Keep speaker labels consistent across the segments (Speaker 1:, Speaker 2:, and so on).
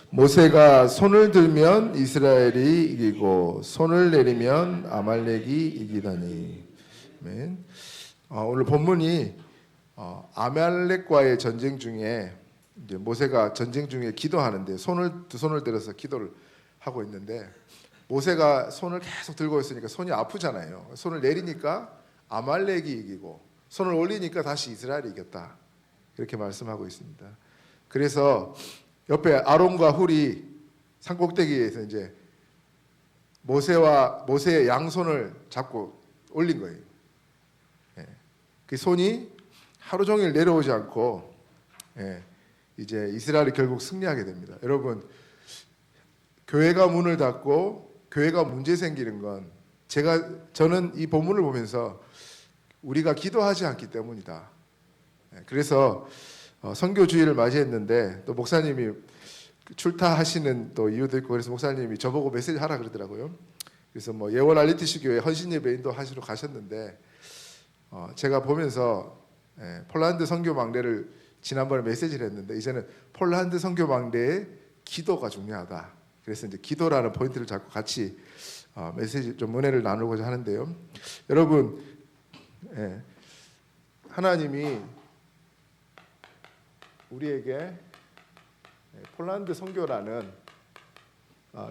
Speaker 1: 모세가 손을 들면 이스라엘이 이기고 손을 내리면 아말렉이 이기다니. 아멘. 오늘 본문이 아말렉과의 전쟁 중에 이제 모세가 전쟁 중에 기도하는데 두 손을 들어서 기도를 하고 있는데 모세가 손을 계속 들고 있으니까 손이 아프잖아요. 손을 내리니까 아말렉이 이기고 손을 올리니까 다시 이스라엘이 이겼다. 이렇게 말씀하고 있습니다. 그래서 옆에 아론과 훌이 산꼭대기에서 이제 모세의 양손을 잡고 올린 거예요. 그 손이 하루 종일 내려오지 않고 이제 이스라엘이 결국 승리하게 됩니다. 여러분, 교회가 문을 닫고 교회가 문제 생기는 건 저는 이 본문을 보면서 우리가 기도하지 않기 때문이다. 그래서 선교주의를 맞이했는데 또 목사님이 출타하시는 또 이유도 있고 그래서 목사님이 저보고 메시지 하라 그러더라고요. 그래서 뭐 예원 알리티시 교회 헌신 예배 인도하시러 가셨는데 제가 보면서 폴란드 선교 망대를 지난번에 메시지를 했는데 이제는 폴란드 선교 망대의 기도가 중요하다. 그래서 이제 기도라는 포인트를 잡고 같이 메시지 좀 은혜를 나누고자 하는데요. 여러분, 하나님이 우리에게 폴란드 선교라는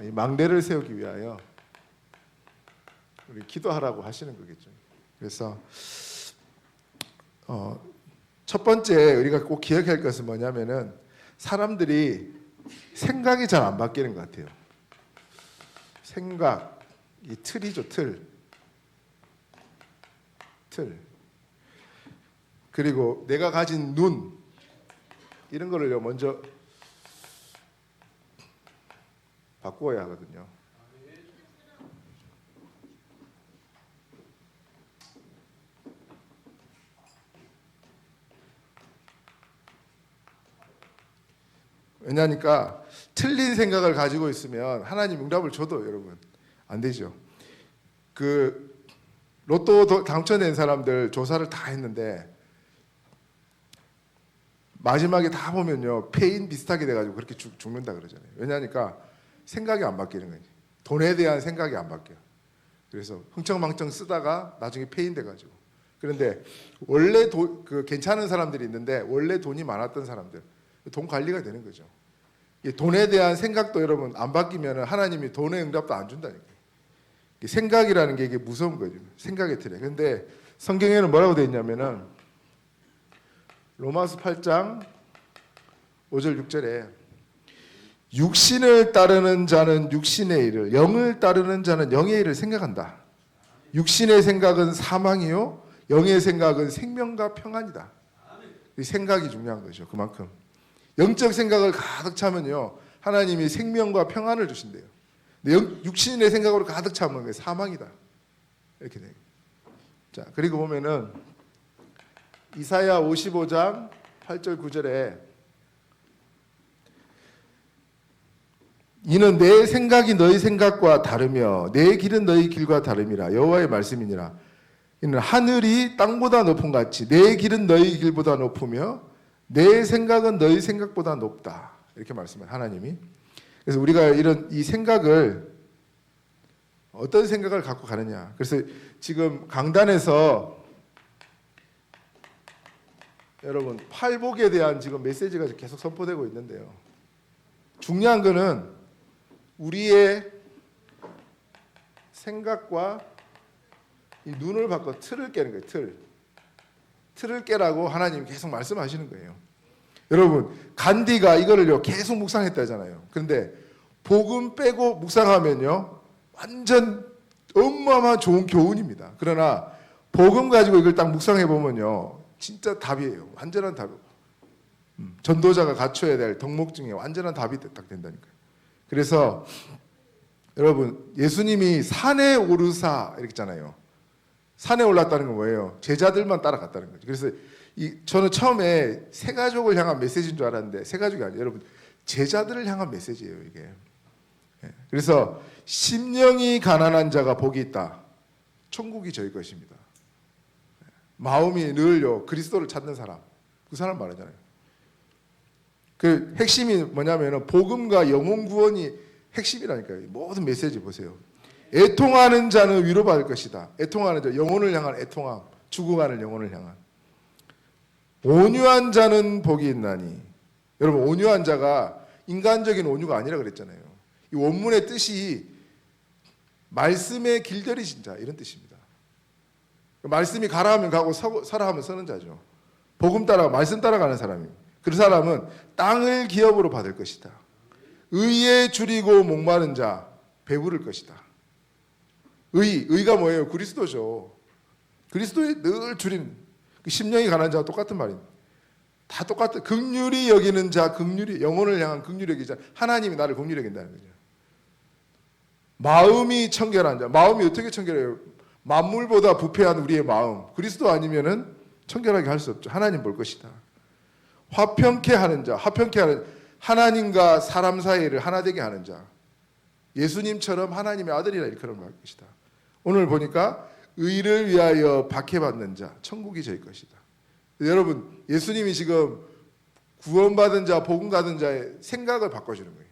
Speaker 1: 이 망대를 세우기 위하여 우리 기도하라고 하시는 거겠죠. 그래서 첫 번째 우리가 꼭 기억해야 할 것은 뭐냐면은 사람들이 생각이 잘 안 바뀌는 것 같아요. 생각, 이 틀이죠, 틀. 그리고 내가 가진 눈, 이런 거를 먼저 바꾸어야 하거든요. 왜냐하니까 틀린 생각을 가지고 있으면 하나님 응답을 줘도 여러분 안 되죠. 그 로또 당첨된 사람들 조사를 다 했는데 마지막에 다 보면요 폐인 비슷하게 돼가지고 그렇게 죽는다 그러잖아요. 왜냐하니까 생각이 안 바뀌는 거지. 돈에 대한 생각이 안 바뀌어. 그래서 흥청망청 쓰다가 나중에 폐인 돼가지고. 그런데 원래 괜찮은 사람들이 있는데 원래 돈이 많았던 사람들 돈 관리가 되는 거죠. 돈에 대한 생각도 여러분 안 바뀌면 하나님이 돈의 응답도 안 준다니까요. 생각이라는 게 이게 무서운 거죠. 생각의 틀에. 그런데 성경에는 뭐라고 되어 있냐면은 로마서 8장 5절 6절에 육신을 따르는 자는 육신의 일을, 영을 따르는 자는 영의 일을 생각한다. 육신의 생각은 사망이요, 영의 생각은 생명과 평안이다. 이 생각이 중요한 거죠. 그만큼 영적 생각을 가득 차면요 하나님이 생명과 평안을 주신대요. 근데 육신의 생각으로 가득 차면 사망이다. 이렇게 돼요. 자, 그리고 보면은 이사야 55장 8절 9절에 이는 내 생각이 너희 생각과 다르며 내 길은 너희 길과 다름이라 여호와의 말씀이니라. 이는 하늘이 땅보다 높은 같이 내 길은 너희 길보다 높으며 내 생각은 너희 생각보다 높다. 이렇게 말씀해요 하나님이. 그래서 우리가 이 생각을 어떤 생각을 갖고 가느냐. 그래서 지금 강단에서 여러분 팔복에 대한 지금 메시지가 계속 선포되고 있는데요. 중요한 거는 우리의 생각과 이 눈을 바꿔 틀을 깨는 거예요. 틀을 깨라고 하나님이 계속 말씀하시는 거예요. 여러분 간디가 이거를요 계속 묵상했다잖아요. 그런데 복음 빼고 묵상하면요 완전 어마어마한 좋은 교훈입니다. 그러나 복음 가지고 이걸 딱 묵상해 보면요 진짜 답이에요. 완전한 답. 전도자가 갖춰야 될 덕목 중에 완전한 답이 딱 된다니까요. 그래서 여러분 예수님이 산에 오르사 이렇게 있잖아요. 산에 올랐다는 건 뭐예요? 제자들만 따라갔다는 거죠. 그래서 저는 처음에 새 가족을 향한 메시지인 줄 알았는데 새 가족이 아니에요. 여러분 제자들을 향한 메시지예요 이게. 그래서 심령이 가난한 자가 복이 있다. 천국이 저희 것입니다. 마음이 늘요 그리스도를 찾는 사람 그 사람 말하잖아요. 그 핵심이 뭐냐면은 복음과 영혼 구원이 핵심이라니까요. 모든 메시지 보세요. 애통하는 자는 위로받을 것이다. 애통하는 자, 영혼을 향한 애통함, 죽어가는 영혼을 향한. 온유한 자는 복이 있나니. 여러분, 온유한 자가 인간적인 온유가 아니라 그랬잖아요. 이 원문의 뜻이 말씀에 길들이신 자, 이런 뜻입니다. 말씀이 가라 하면 가고 서라 하면 서는 자죠. 복음 따라 말씀 따라가는 사람입니다. 그 사람은 땅을 기업으로 받을 것이다. 의에 줄이고 목마른 자 배부를 것이다. 의가 뭐예요? 그리스도죠. 그리스도에 늘 줄인 심령이 가난한 자와 똑같은 말입니다. 다 똑같은. 긍휼히 여기는 자, 긍휼히 영혼을 향한 긍휼히 여기는 자, 하나님이 나를 긍휼히 여긴다는 거죠. 마음이 청결한 자, 마음이 어떻게 청결해요? 만물보다 부패한 우리의 마음, 그리스도 아니면은 청결하게 할 수 없죠. 하나님 볼 것이다. 화평케 하는 자, 화평케 하는 하나님과 사람 사이를 하나 되게 하는 자, 예수님처럼 하나님의 아들이라 일컬음 할 것이다. 오늘 보니까 의를 위하여 박해받는 자, 천국이 저희 것이다. 여러분, 예수님이 지금 구원받은 자, 복음 받은 자의 생각을 바꿔주는 거예요.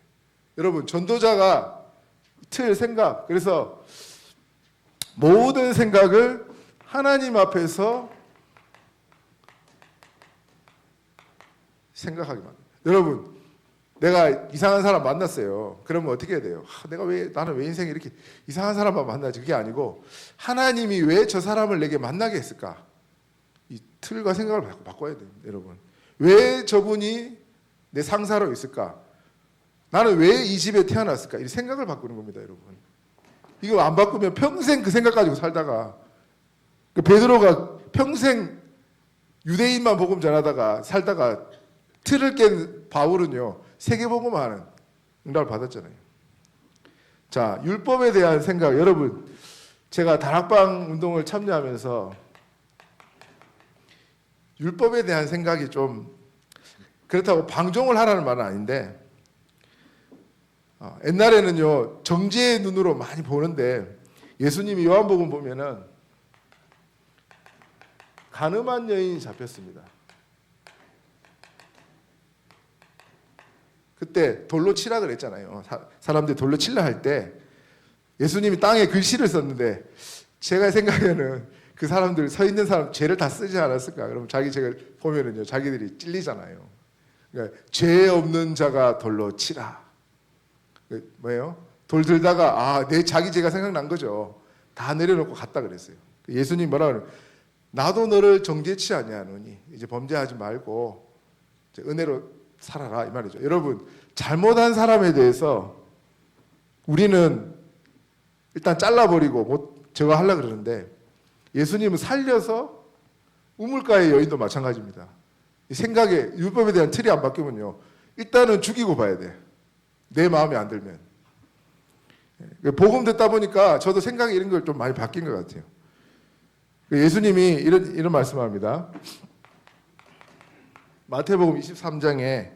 Speaker 1: 여러분, 전도자가 틀 생각, 그래서 모든 생각을 하나님 앞에서 생각하게 만듭니다. 여러분, 내가 이상한 사람 만났어요. 그러면 어떻게 해야 돼요? 나는 왜 인생에 이렇게 이상한 사람만 만나지? 그게 아니고 하나님이 왜 저 사람을 내게 만나게 했을까? 이 틀과 생각을 바꿔야 돼요, 여러분. 왜 저분이 내 상사로 있을까? 나는 왜 이 집에 태어났을까? 이 생각을 바꾸는 겁니다, 여러분. 이거 안 바꾸면 평생 그 생각 가지고 살다가, 베드로가 평생 유대인만 복음 전하다가 살다가 틀을 깬 바울은요, 세계복음하는 응답을 받았잖아요. 자, 율법에 대한 생각. 여러분, 제가 다락방 운동을 참여하면서 율법에 대한 생각이 좀, 그렇다고 방종을 하라는 말은 아닌데, 옛날에는요 정죄의 눈으로 많이 보는데, 예수님이 요한복음 보면은 간음한 여인이 잡혔습니다. 그때 돌로 치라 그랬잖아요. 사람들이 돌로 치려 할 때 예수님이 땅에 글씨를 썼는데, 제가 생각에는 그 사람들, 서 있는 사람 죄를 다 쓰지 않았을까? 그럼 책을 보면은요, 자기들이 찔리잖아요. 그러니까 죄 없는 자가 돌로 치라. 뭐예요? 돌 들다가 내 자기 죄가 생각난 거죠. 다 내려놓고 갔다 그랬어요. 예수님 뭐라 그래요? 나도 너를 정죄치 아니하노니 이제 범죄하지 말고 이제 은혜로 살아라, 이 말이죠. 여러분, 잘못한 사람에 대해서 우리는 일단 잘라버리고 저거 하려고 그러는데, 예수님은 살려서 우물가의 여인도 마찬가지입니다. 생각에 율법에 대한 틀이 안 바뀌면요, 일단은 죽이고 봐야 돼. 내 마음에 안 들면. 복음 듣다 보니까 저도 생각이 이런 걸 좀 많이 바뀐 것 같아요. 예수님이 이런 말씀을 합니다. 마태복음 23장에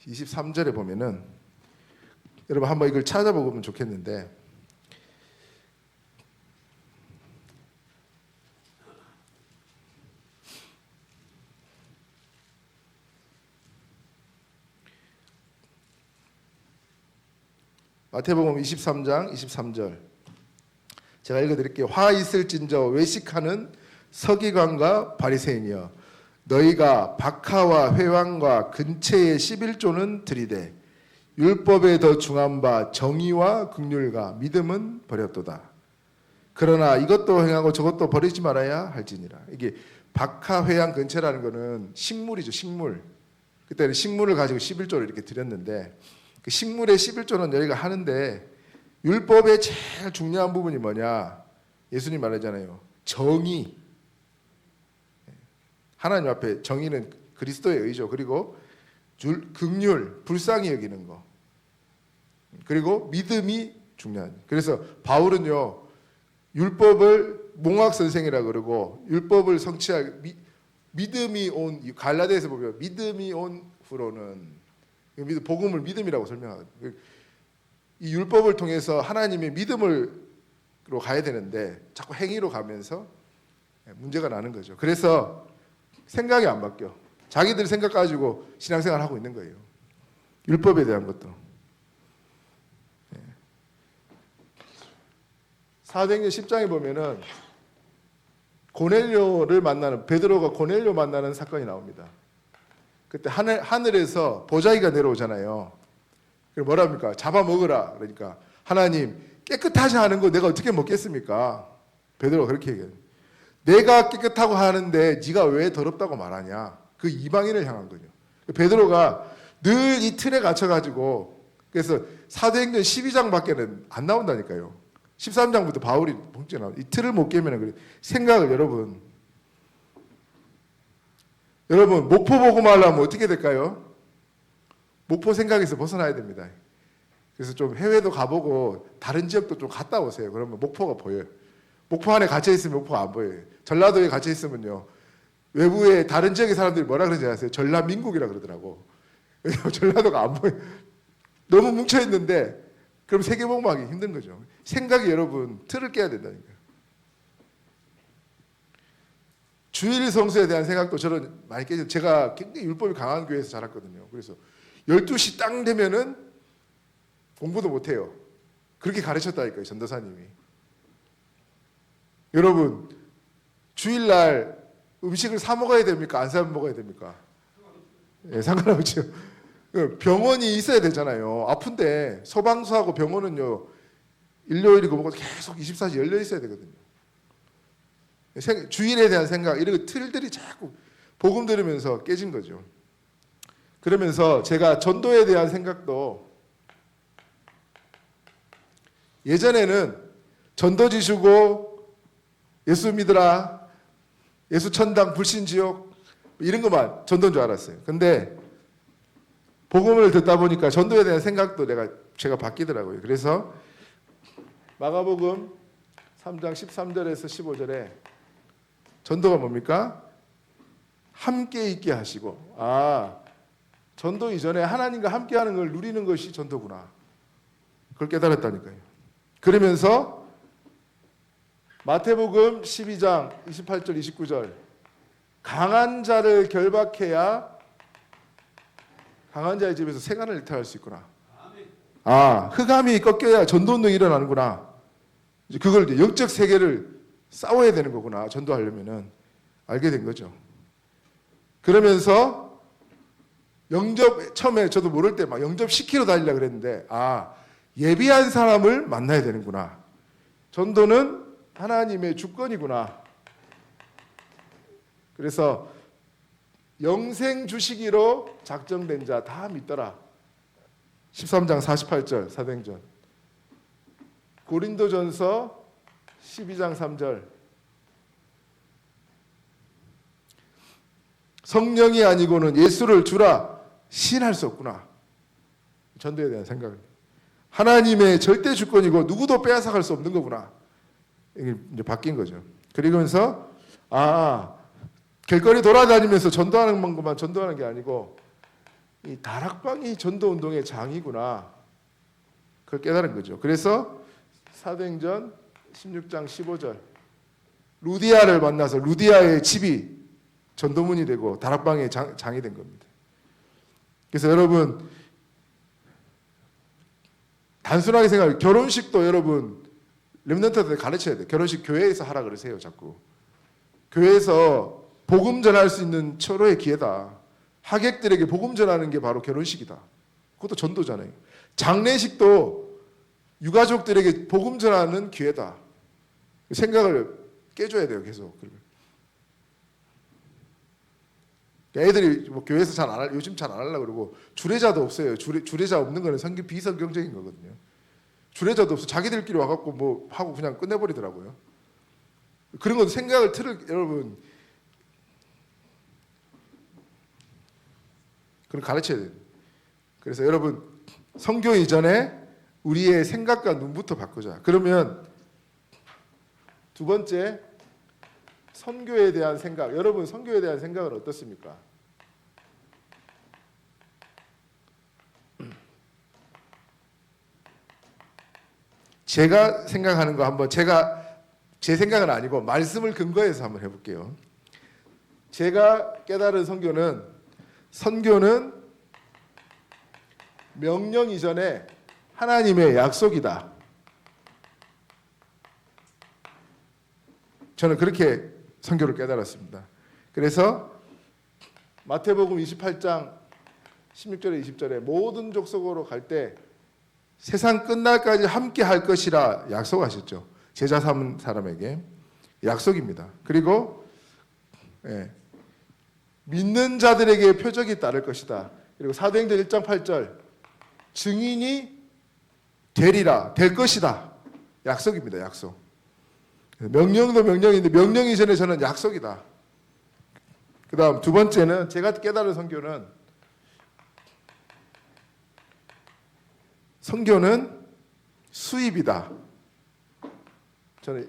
Speaker 1: 23절에 보면은, 여러분 한번 이걸 찾아보면 좋겠는데, 마태복음 23장 23절 제가 읽어드릴게요. 화 있을진저 외식하는 서기관과 바리새인이여, 너희가 박하와 회왕과 근체의 11조는 들이되 율법에 더 중한 바 정의와 긍휼과 믿음은 버렸도다. 그러나 이것도 행하고 저것도 버리지 말아야 할지니라. 이게 박하, 회왕, 근체라는 거는 식물이죠, 식물. 그때는 식물을 가지고 11조를 이렇게 드렸는데, 그 식물의 11조는 여기가 하는데, 율법의 제일 중요한 부분이 뭐냐? 예수님 말하잖아요. 정의. 하나님 앞에 정의는 그리스도의 의죠. 그리고 긍휼, 불쌍히 여기는 거. 그리고 믿음이 중요한. 그래서 바울은요, 율법을 몽학 선생이라 그러고, 율법을 성취하기, 믿음이 온, 갈라디아에서 보면 믿음이 온 후로는, 복음을 믿음이라고 설명하거든요. 이 율법을 통해서 하나님의 믿음으로 가야 되는데 자꾸 행위로 가면서 문제가 나는 거죠. 그래서 생각이 안 바뀌어. 자기들 생각 가지고 신앙생활 하고 있는 거예요. 율법에 대한 것도. 사도행전 10장에 보면은 고넬료를 만나는, 베드로가 고넬료 만나는 사건이 나옵니다. 그때 하늘에서 보자기가 내려오잖아요. 그럼 뭐랍니까? 잡아먹으라. 그러니까 하나님 깨끗하지 않은 거 내가 어떻게 먹겠습니까? 베드로가 그렇게 얘기해요. 내가 깨끗하고 하는데 네가 왜 더럽다고 말하냐? 그 이방인을 향한 거죠. 베드로가 늘 이 틀에 갇혀가지고, 그래서 사도행전 12장밖에는 안 나온다니까요. 13장부터 바울이 봉투에 나와요. 이 틀을 못 깨면 그래. 생각을 여러분 목포 보고 말하면 어떻게 될까요? 목포 생각에서 벗어나야 됩니다. 그래서 좀 해외도 가보고 다른 지역도 좀 갔다 오세요. 그러면 목포가 보여요. 목포 안에 갇혀 있으면 목포가 안 보여요. 전라도에 갇혀 있으면요, 외부에 다른 지역의 사람들이 뭐라 그러지 아세요? 전라민국이라 그러더라고. 전라도가 안 보여요. 너무 뭉쳐 있는데 그럼 세계복음하기 힘든 거죠. 생각이 여러분 틀을 깨야 된다니까요. 주일 성수에 대한 생각도 저는 많이 깨져. 제가 굉장히 율법이 강한 교회에서 자랐거든요. 그래서 12시 딱 되면은 공부도 못해요. 그렇게 가르쳤다니까요, 전도사님이. 여러분, 주일날 음식을 사 먹어야 됩니까? 안 사 먹어야 됩니까? 예, 상관없죠. 병원이 있어야 되잖아요. 아픈데 소방서하고 병원은요, 일요일이고 뭐고 계속 24시 열려 있어야 되거든요. 주일에 대한 생각, 이런 틀들이 자꾸 복음 들으면서 깨진 거죠. 그러면서 제가 전도에 대한 생각도, 예전에는 전도 지수고 예수 믿으라, 예수 천당 불신지옥 이런 것만 전도인 줄 알았어요. 근데 복음을 듣다 보니까 전도에 대한 생각도 제가 바뀌더라고요. 그래서 마가복음 3장 13절에서 15절에 전도가 뭡니까? 함께 있게 하시고, 전도 이전에 하나님과 함께 하는 걸 누리는 것이 전도구나. 그걸 깨달았다니까요. 그러면서 마태복음 12장 28절 29절, 강한 자를 결박해야 강한 자의 집에서 세간을 일탈할 수 있구나. 흑암이 꺾여야 전도운동이 일어나는구나. 그걸 이제 영적 세계를 싸워야 되는 거구나. 전도하려면은 알게 된 거죠. 그러면서 영접, 처음에 저도 모를 때 막 영접 시키러 다니려고 그랬는데, 예비한 사람을 만나야 되는구나. 전도는 하나님의 주권이구나. 그래서 영생 주시기로 작정된 자 다 믿더라. 13장 48절 사도행전. 고린도전서 12장 3절. 성령이 아니고는 예수를 주라 시인할 수 없구나. 전도에 대한 생각을. 하나님의 절대 주권이고 누구도 빼앗아갈 수 없는 거구나. 이게 이제 바뀐 거죠. 그러면서 길거리 돌아다니면서 전도하는 것만 전도하는 게 아니고 이 다락방이 전도운동의 장이구나. 그걸 깨달은 거죠. 그래서 사도행전 16장 15절, 루디아를 만나서 루디아의 집이 전도문이 되고 다락방의 장이 된 겁니다. 그래서 여러분, 단순하게 생각해요. 결혼식도 여러분 렘넌트한테 가르쳐야 돼요. 결혼식 교회에서 하라 그러세요. 자꾸 교회에서 복음 전할 수 있는 철호의 기회다. 하객들에게 복음 전하는 게 바로 결혼식이다. 그것도 전도잖아요. 장례식도 유가족들에게 복음 전하는 기회다. 생각을 깨줘야 돼요. 계속. 애들이 뭐 교회에서 요즘 잘 안 하려고 그러고, 주례자도 없어요. 주례자 없는 거는 비성경적인 거거든요. 주례자도 없어. 자기들끼리 와갖고 뭐 하고 그냥 끝내버리더라고요. 그런 건 생각을 여러분, 그걸 가르쳐야 돼요. 그래서 여러분, 선교 이전에 우리의 생각과 눈부터 바꾸자. 그러면 두 번째, 선교에 대한 생각. 여러분, 선교에 대한 생각은 어떻습니까? 제가 생각하는 거 한번, 제 생각은 아니고 말씀을 근거해서 한번 해볼게요. 제가 깨달은 선교는 선교는 명령 이전에 하나님의 약속이다. 저는 그렇게 선교를 깨달았습니다. 그래서 마태복음 28장 16절에 20절에 모든 족속으로 갈 때 세상 끝날까지 함께 할 것이라 약속하셨죠. 제자 삼은 사람에게 약속입니다. 그리고 믿는 자들에게 표적이 따를 것이다. 그리고 사도행전 1장 8절 증인이 되리라, 될 것이다. 약속입니다. 약속. 명령도 명령인데 명령 이전에 저는 약속이다. 그 다음 두 번째는 제가 깨달은 선교는 수입이다.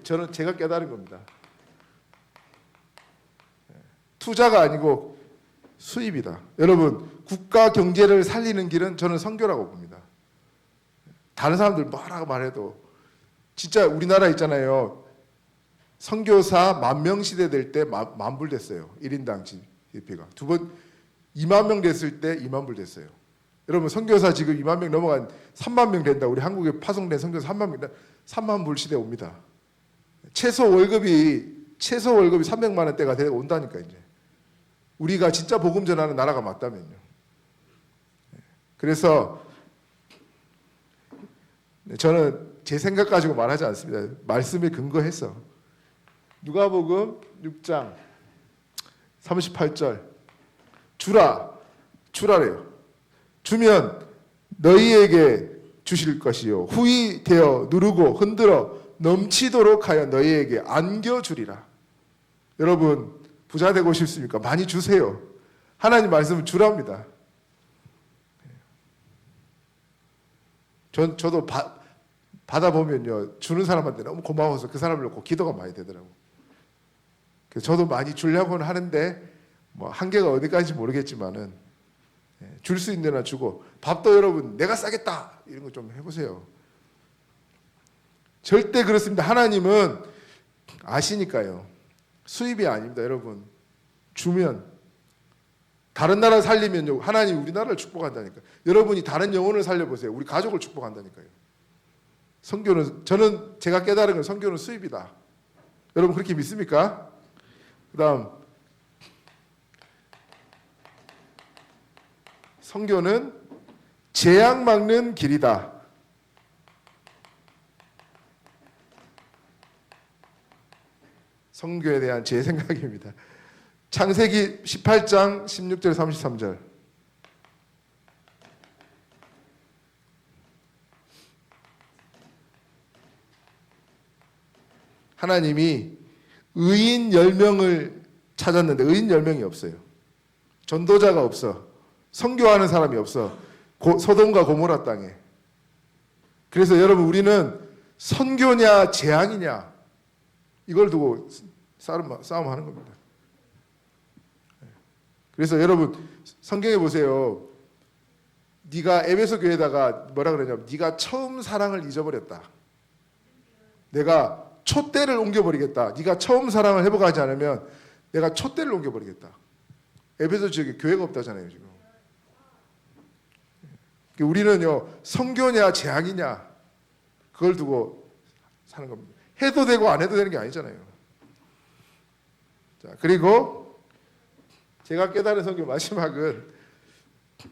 Speaker 1: 저는 제가 깨달은 겁니다. 투자가 아니고 수입이다. 여러분, 국가 경제를 살리는 길은 저는 선교라고 봅니다. 다른 사람들 뭐라고 말해도 진짜 우리나라 있잖아요. 선교사 10,000명 시대 될 때 10,000불 됐어요. 1인당 GDP가. 두 번 2만 명 됐을 때 2만 불 됐어요. 여러분, 선교사 지금 2만 명 넘어간 3만 명 된다. 우리 한국에 파송된 선교사 3만 불 시대 옵니다. 최소 월급이 300만 원대가 온다니까 이제. 우리가 진짜 복음 전하는 나라가 맞다면요. 그래서 저는 제 생각 가지고 말하지 않습니다. 말씀에 근거해서 누가복음 6장 38절 주라래요. 주면 너희에게 주실 것이요 후히 되어 누르고 흔들어 넘치도록 하여 너희에게 안겨주리라. 여러분 부자 되고 싶습니까? 많이 주세요. 하나님 말씀은 주랍니다. 저도 받아보면요 주는 사람한테 너무 고마워서 그 사람을 놓고 기도가 많이 되더라고요. 그래서 저도 많이 주려고는 하는데 뭐 한계가 어디까지 모르겠지만은 줄 수 있는 데나 주고, 밥도 여러분 내가 싸겠다 이런 거 좀 해보세요. 절대 그렇습니다. 하나님은 아시니까요. 수입이 아닙니다. 여러분 주면, 다른 나라 살리면요 하나님 우리나라를 축복한다니까. 여러분이 다른 영혼을 살려보세요. 우리 가족을 축복한다니까요. 선교는, 저는 제가 깨달은 건 선교는 수입이다. 여러분 그렇게 믿습니까? 그 다음 선교는 재앙 막는 길이다. 선교에 대한 제 생각입니다. 창세기 18장 16절 33절 하나님이 의인 10명을 찾았는데 의인 10명이 없어요. 전도자가 없어. 선교하는 사람이 없어. 소돔과 고모라 땅에. 그래서 여러분 우리는 선교냐 재앙이냐 이걸 두고 싸움하는 겁니다. 그래서 여러분 성경에 보세요. 네가 에베소 교회에다가 뭐라 그러냐면 네가 처음 사랑을 잊어버렸다. 내가 촛대를 옮겨버리겠다. 네가 처음 사랑을 회복하지 않으면 내가 촛대를 옮겨버리겠다. 에베소 지역에 교회가 없다잖아요 지금. 우리는요 선교냐 재앙이냐 그걸 두고 사는 겁니다. 해도 되고 안 해도 되는 게 아니잖아요. 자, 그리고 제가 깨달은 선교 마지막은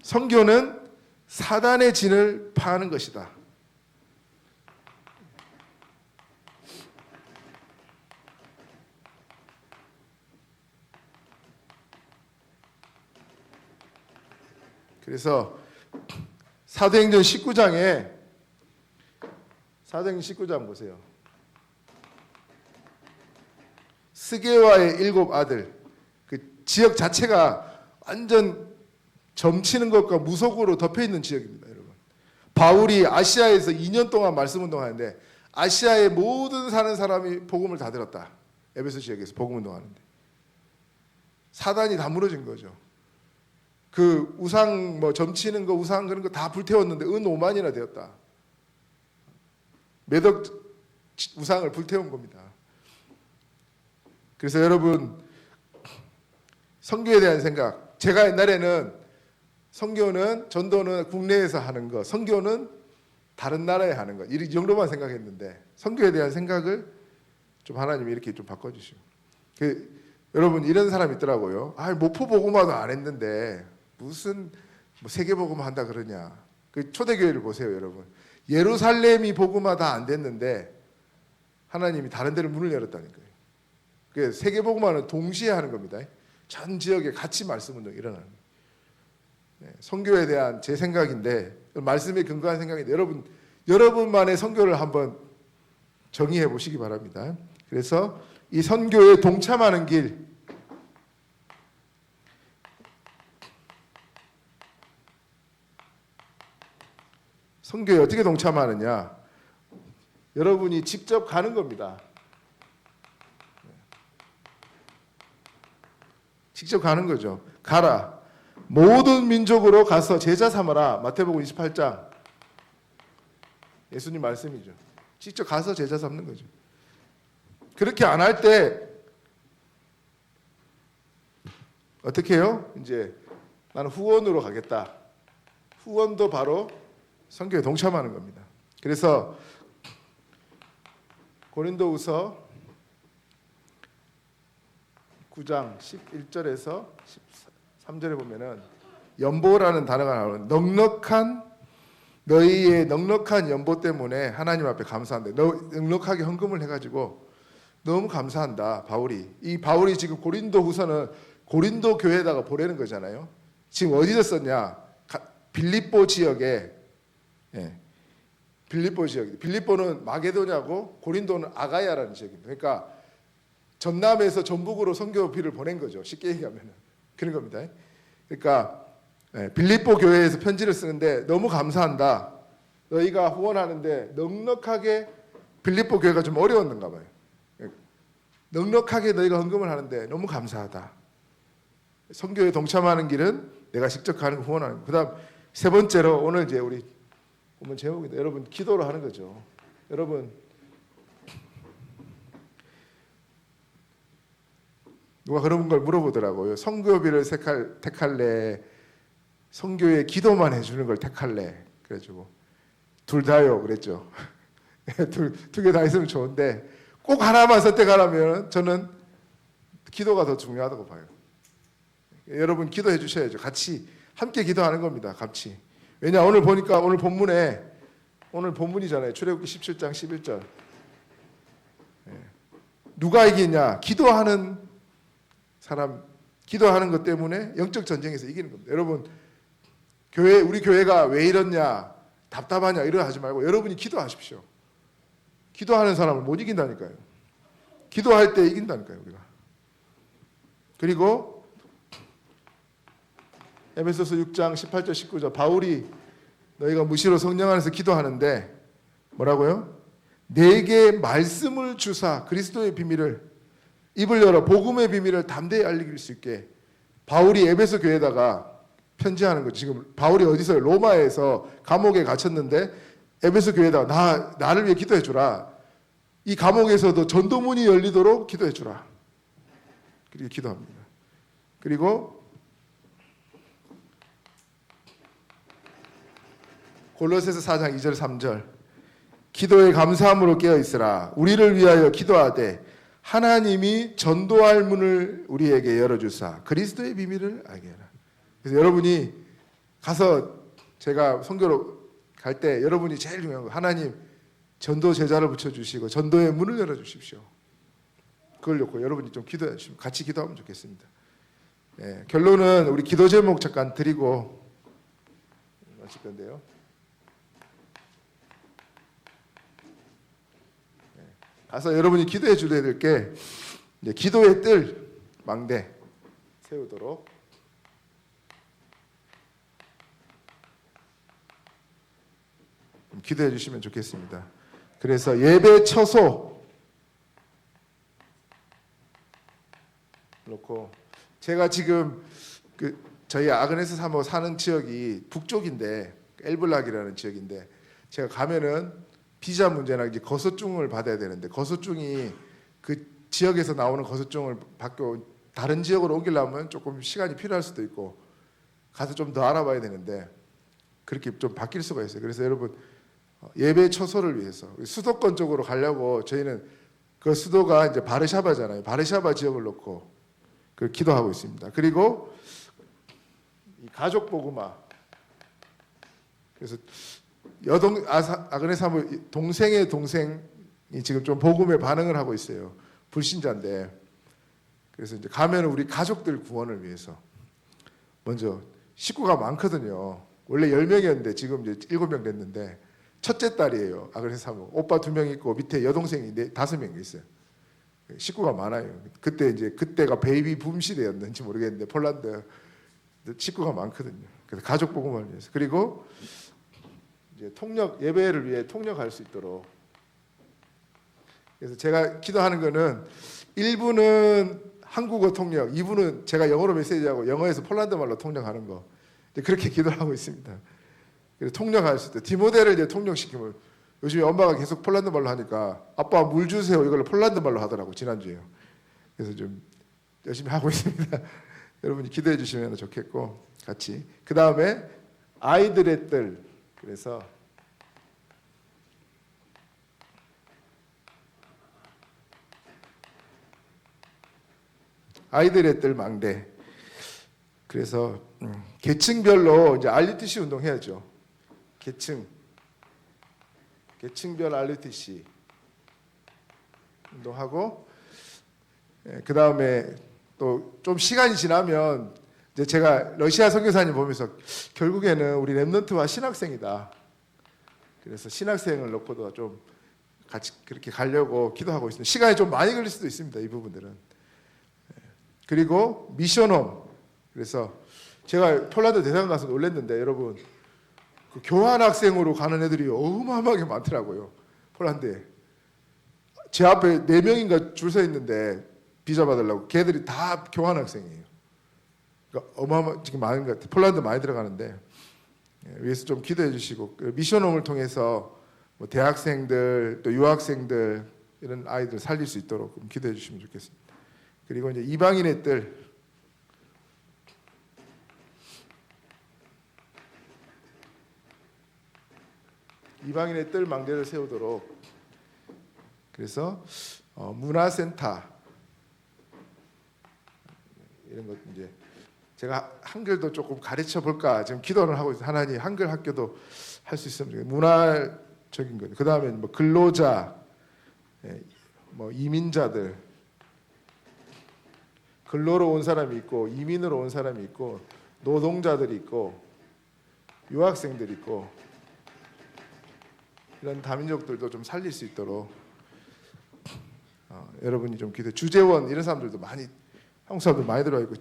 Speaker 1: 선교는 사단의 진을 파하는 것이다. 그래서 사도행전 19장 보세요. 스게와의 7 아들, 그 지역 자체가 완전 점치는 것과 무속으로 덮여 있는 지역입니다, 여러분. 바울이 아시아에서 2년 동안 말씀 운동하는데 아시아의 모든 사는 사람이 복음을 다 들었다. 에베소 지역에서 복음 운동하는데 사단이 다 무너진 거죠. 그 우상 점치는 거 우상 그런 거 다 불태웠는데 은 5만이나 되었다. 매덕 우상을 불태운 겁니다. 그래서 여러분 선교에 대한 생각, 제가 옛날에는 선교는 전도는 국내에서 하는 거, 선교는 다른 나라에 하는 거. 이 정도만 생각했는데 선교에 대한 생각을 좀 하나님이 이렇게 좀 바꿔주시고. 여러분 이런 사람 있더라고요. 목포 복음화도 안 했는데 무슨 세계 복음화 한다 그러냐. 초대교회를 보세요, 여러분. 예루살렘이 복음화 다 안 됐는데 하나님이 다른 데를 문을 열었다니까요. 세계 복음화는 동시에 하는 겁니다. 전 지역에 같이 말씀 운동이 일어나는 거예요. 선교에 대한 제 생각인데, 말씀에 근거한 생각인데, 여러분만의 선교를 한번 정의해 보시기 바랍니다. 그래서 이 선교에 동참하는 길, 선교에 어떻게 동참하느냐? 여러분이 직접 가는 겁니다. 직접 가는 거죠. 가라. 모든 민족으로 가서 제자 삼아라. 마태복음 28장. 예수님 말씀이죠. 직접 가서 제자 삼는 거죠. 그렇게 안 할 때 어떻게 해요? 이제 나는 후원으로 가겠다. 후원도 바로 선교에 동참하는 겁니다. 그래서 고린도후서 9장 11절에서 13절에 보면은 연보라는 단어가 나오는, 너희의 넉넉한 연보 때문에 하나님 앞에 감사한다. 넉넉하게 헌금을 해가지고 너무 감사한다. 바울이 지금 고린도후서는 고린도 교회에다가 보내는 거잖아요. 지금 어디서 썼냐? 빌립보 지역에. 빌립보 지역. 빌립보는 마게도냐고 고린도는 아가야라는 지역입니다. 그러니까 전남에서 전북으로 선교비를 보낸 거죠. 쉽게 얘기하면 그런 겁니다. 그러니까 빌립보 교회에서 편지를 쓰는데 너무 감사한다. 너희가 후원하는데 넉넉하게, 빌립보 교회가 좀 어려웠는가 봐요. 넉넉하게 너희가 헌금을 하는데 너무 감사하다. 선교에 동참하는 길은 내가 직접 가는 후원하는. 그다음 세 번째로 오늘 이제 우리 보면 제목인데, 여러분 기도로 하는 거죠. 여러분 누가 그런 걸 물어보더라고요. 선교비를 택할래? 선교에 기도만 해주는 걸 택할래? 그래가지고 둘 다요 그랬죠. 두 개 다 있으면 좋은데 꼭 하나만 선택하라면 저는 기도가 더 중요하다고 봐요. 여러분 기도해 주셔야죠. 같이 함께 기도하는 겁니다. 같이. 왜냐 오늘 보니까 오늘 본문이잖아요. 출애굽기 17장 11절. 누가 이기냐? 기도하는 사람, 기도하는 것 때문에 영적 전쟁에서 이기는 겁니다. 여러분 우리 교회가 왜 이렇냐, 답답하냐 이러 하지 말고 여러분이 기도하십시오. 기도하는 사람을 못 이긴다니까요. 기도할 때 이긴다니까요, 우리가. 그리고 에베소서 6장 18절 19절, 바울이 너희가 무시로 성령 안에서 기도하는데 뭐라고요? 내게 말씀을 주사 그리스도의 비밀을, 입을 열어 복음의 비밀을 담대히 알릴 수 있게. 바울이 에베소 교회에다가 편지하는 거죠. 지금 바울이 어디서, 로마에서 감옥에 갇혔는데 에베소 교회에다가 나를 위해 기도해 주라. 이 감옥에서도 전도문이 열리도록 기도해 주라. 그렇게 기도합니다. 그리고 골로새서 4장 2절 3절, 기도에 감사함으로 깨어 있으라. 우리를 위하여 기도하되 하나님이 전도할 문을 우리에게 열어주사 그리스도의 비밀을 알게 하라. 그래서 여러분이 가서, 제가 선교로 갈 때 여러분이 제일 중요한 거, 하나님 전도 제자를 붙여주시고 전도의 문을 열어주십시오. 그걸 놓고 여러분이 좀 기도해 주시면 같이 기도하면 좋겠습니다. 결론은 우리 기도 제목 잠깐 드리고 마칠 건데요. 가서 여러분이 기도해 주셔야 될 게, 기도의 뜰 망대 세우도록 기도해 주시면 좋겠습니다. 그래서 예배 처소 놓고, 제가 지금 저희 아그네스 사모 사는 지역이 북쪽인데 엘블락이라는 지역인데, 제가 가면은 비자 문제나 이제 거소증을 받아야 되는데, 거소증이 그 지역에서 나오는 거소증을 받고 다른 지역으로 옮기려면 조금 시간이 필요할 수도 있고, 가서 좀 더 알아봐야 되는데 그렇게 좀 바뀔 수가 있어요. 그래서 여러분 예배 처소를 위해서 수도권 쪽으로 가려고 저희는 그 수도가 이제 바르샤바잖아요. 바르샤바 지역을 놓고 그 기도하고 있습니다. 그리고 이 가족 복음화. 그래서 여동 아그네 사모 동생의 동생이 지금 좀 복음에 반응을 하고 있어요. 불신자인데. 그래서 이제 가면 우리 가족들 구원을 위해서 먼저 식구가 많거든요. 원래 10명이었는데 지금 이제 7명 됐는데 첫째 딸이에요. 아그네 사모. 오빠 2명 있고 밑에 여동생이 5명 있어요. 식구가 많아요. 그때가 베이비 붐 시대였는지 모르겠는데 폴란드 식구가 많거든요. 그래서 가족 복음을 위해서 그리고 이제 통역 예배를 위해 통역할 수 있도록. 그래서 제가 기도하는 거는 1부는 한국어 통역, 2부는 제가 영어로 메시지하고 영어에서 폴란드 말로 통역하는 거. 그렇게 기도를 하고 있습니다. 그래서 통역할 수 있다. 디모데를 이제 통역시키면 요즘에 엄마가 계속 폴란드 말로 하니까 아빠 물 주세요 이걸로 폴란드 말로 하더라고 지난주에요. 그래서 좀 열심히 하고 있습니다. 여러분이 기도해 주시면 좋겠고 같이. 그 다음에 아이들의 뜰. 그래서 아이들의 뜰 망대. 그래서 계층별로 이제 RUTC 운동 해야죠. 계층별 RUTC 운동하고 그 다음에 또 좀 시간이 지나면 이제 제가 러시아 선교사님 보면서 결국에는 우리 렘넌트와 신학생이다. 그래서 신학생을 놓고도 좀 같이 그렇게 가려고 기도하고 있습니다. 시간이 좀 많이 걸릴 수도 있습니다. 이 부분들은. 그리고 미션홈. 그래서 제가 폴란드 대사관 가서 놀랐는데 여러분 그 교환학생으로 가는 애들이 어마어마하게 많더라고요. 폴란드에. 제 앞에 4명인가 줄 서 있는데 비자 받으려고 걔들이 다 교환학생이에요. 그러니까 지금 많은 것 같아요. 폴란드 많이 들어가는데 위해서 좀 기도해 주시고 미션홈을 통해서 뭐 대학생들 또 유학생들 이런 아이들 살릴 수 있도록 기도해 주시면 좋겠습니다. 그리고 이제 이방인의 뜰. 이방인의 뜰 망대를 세우도록. 그래서 문화센터 이런 것 이제 제가 한글도 조금 가르쳐 볼까 지금 기도를 하고 있어요. 하나님 한글 학교도 할 수 있으면 좋겠어요. 문화적인 것. 그 다음에 뭐 근로자, 뭐 이민자들, 근로로 온 사람이 있고 이민으로 온 사람이 있고 노동자들이 있고 유학생들이 있고 이런 다민족들도 좀 살릴 수 있도록 여러분이 좀 기도해. 주재원 이런 사람들도 많이 한국 사람들 많이 들어와 있고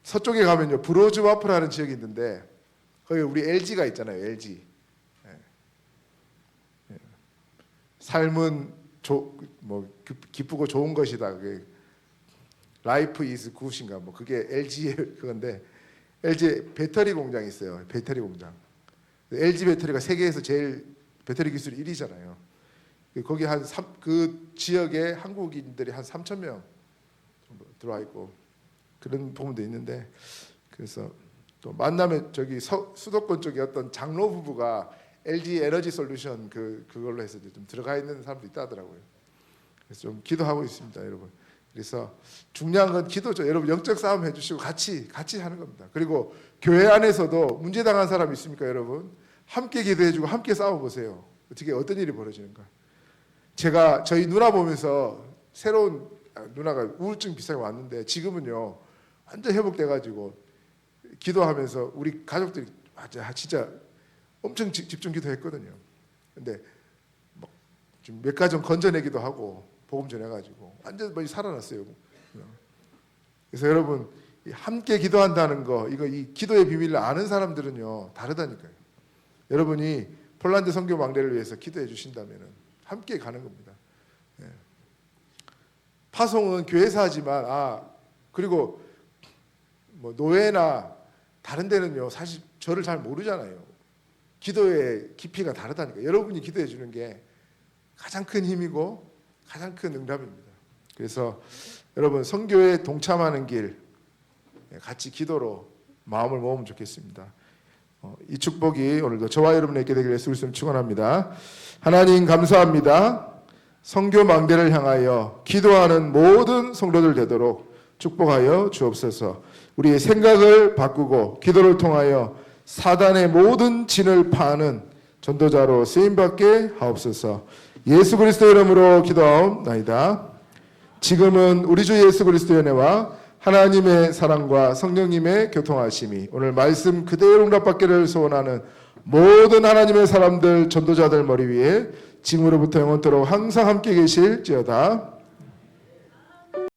Speaker 1: 서쪽에 가면요 브로즈와프라는 지역이 있는데 거기 우리 LG가 있잖아요. LG. 삶은 뭐 기쁘고 좋은 것이다. 그게 라이프 이즈 굿인가 뭐 그게 LG의 그건데 LG 배터리 공장이 있어요. 배터리 공장. LG 배터리가 세계에서 제일 배터리 기술 1위잖아요. 거기 그 지역에 한국인들이 한 3,000명 정도 들어와 있고 그런 부분도 있는데 그래서 또 만남에 저기 수도권 쪽에 어떤 장로 부부가 LG 에너지 솔루션 그걸로 해서 좀 들어가 있는 사람도 있다 하더라고요. 그래서 좀 기도하고 있습니다, 여러분. 그래서 중요한 건 기도죠. 여러분 영적 싸움 해주시고 같이 하는 겁니다. 그리고 교회 안에서도 문제 당한 사람 있습니까, 여러분? 함께 기도해주고 함께 싸워보세요. 어떻게 어떤 일이 벌어지는가? 제가 저희 누나 보면서 새로운 누나가 우울증 비슷하게 왔는데 지금은요 완전 회복돼가지고 기도하면서 우리 가족들이 진짜 엄청 집중 기도했거든요. 근데 좀 몇 가지 좀 건져내기도 하고 복음 전해가지고 완전 많이 살아났어요. 그래서 여러분 함께 기도한다는 거 이거 이 기도의 비밀을 아는 사람들은요 다르다니까요. 여러분이 폴란드 선교 망대를 위해서 기도해 주신다면은 함께 가는 겁니다. 파송은 교회에서 하지만 그리고 뭐 노예나 다른 데는요 사실 저를 잘 모르잖아요. 기도의 깊이가 다르다니까. 여러분이 기도해 주는 게 가장 큰 힘이고 가장 큰 응답입니다. 그래서 여러분 선교에 동참하는 길 같이 기도로 마음을 모으면 좋겠습니다. 이 축복이 오늘도 저와 여러분에게 되기를 예수 그리스도로 축원합니다. 하나님 감사합니다. 선교 망대를 향하여 기도하는 모든 성도들 되도록 축복하여 주옵소서. 우리의 생각을 바꾸고 기도를 통하여 사단의 모든 진을 파는 전도자로 쓰임받게 하옵소서. 예수 그리스도 이름으로 기도하옵나이다. 지금은 우리 주 예수 그리스도의 은혜와 하나님의 사랑과 성령님의 교통하심이 오늘 말씀 그대로 응답받기를 소원하는 모든 하나님의 사람들 전도자들 머리 위에 지금으로부터 영원토록 항상 함께 계실지어다.